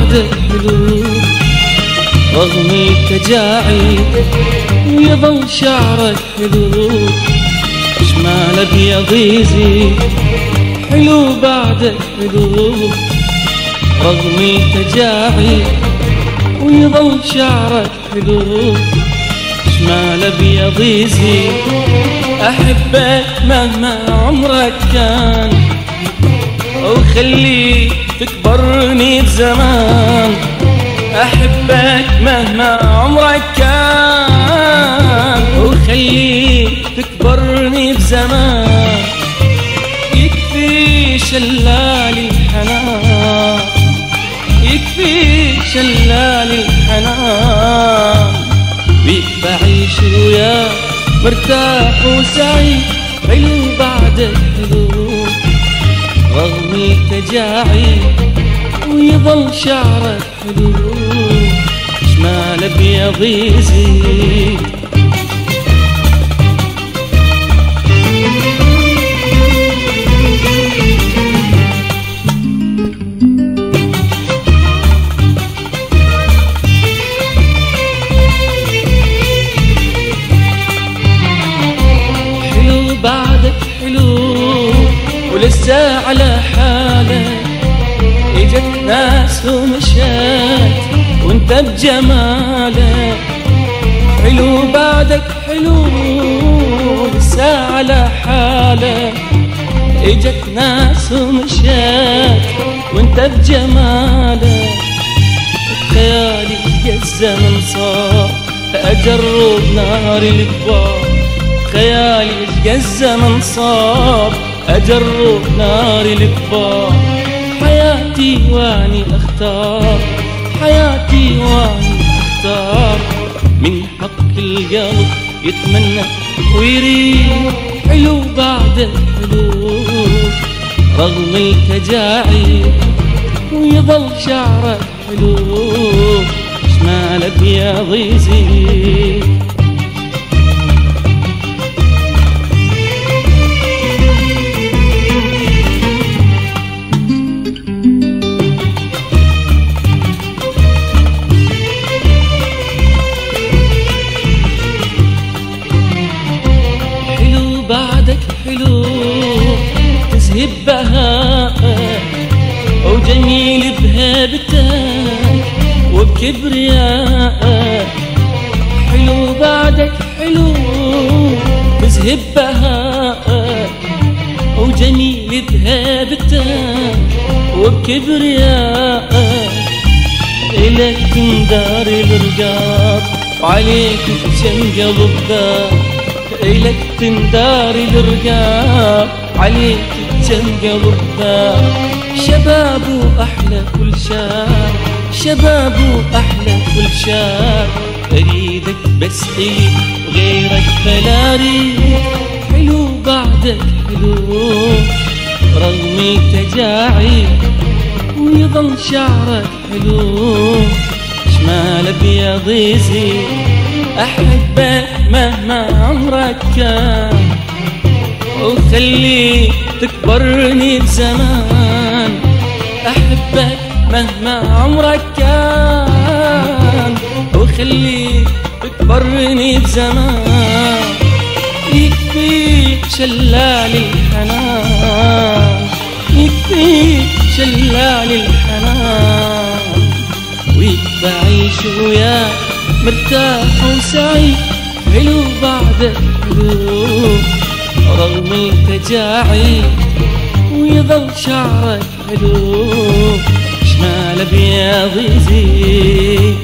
بعدك حلو رغم التجاعيد، ويظل شعرك حلو شمال ابيض يزيد. حلو بعدك حلو رغم التجاعيد، ويظل شعرك حلو شمال ابيض يزيد. احبك مهما عمرك كان، وخليك تكبرني بزمان. احبك مهما عمرك كان، وخليك تكبرني بزمان. يكفي شلال الحنان، يكفي شلال الحنان، بيك بعيش وياك مرتاح وسعيد. حلو بعدك حلو رغم التجاعيد، ويظل شعرك حلو شمال ابيض يزيد. حلو بعدك حلو ولسه على حالك، اجت ناس ومشات وانت بجمالك. حلو بعدك حلو لسه على حالك، اجت ناس ومشات وانت بجمالك. خيالي الزمن صار اجرب نار الكبار، خيالي الزمن صار اجرب نار الكبار. حياتي واني اختار، حياتي واني اختار، من حق القلب يتمنى ويريد. حلو بعدك حلو رغم التجاعيد، ويظل شعرك حلو شمال ابيض يزيد. بعدك حلو تذهب بهاءك، وجميل بهيبتك وبكبريائك. حلو بعدك حلو تذهب بهاءك، وجميل بهيبتك وبكبريائك. إلك تندار الرقاب وعليك تشنقل الذاب، إلك تندار الرقاب عليك تشنقل الذاب. شباب وأحلى كل شاب، شباب وأحلى كل شاب، أريدك بس إلي وغيرك فلا أريد. حلو بعدك حلو رغم التجاعيد، ويظل شعرك حلو شمال ابيض يزيد. احبك مهما عمرك كان، وخليك تكبرني بزمان. احبك مهما عمرك كان، وخليك تكبرني بزمان. يكفيك شلال الحنان، يكفيك شلال الحنان، ويكفى عيش وياك مرتاح وسعيد. حلو بعدك حلو رغم التجاعيد، ويظل شعرك حلو شمال ابيض يزيد.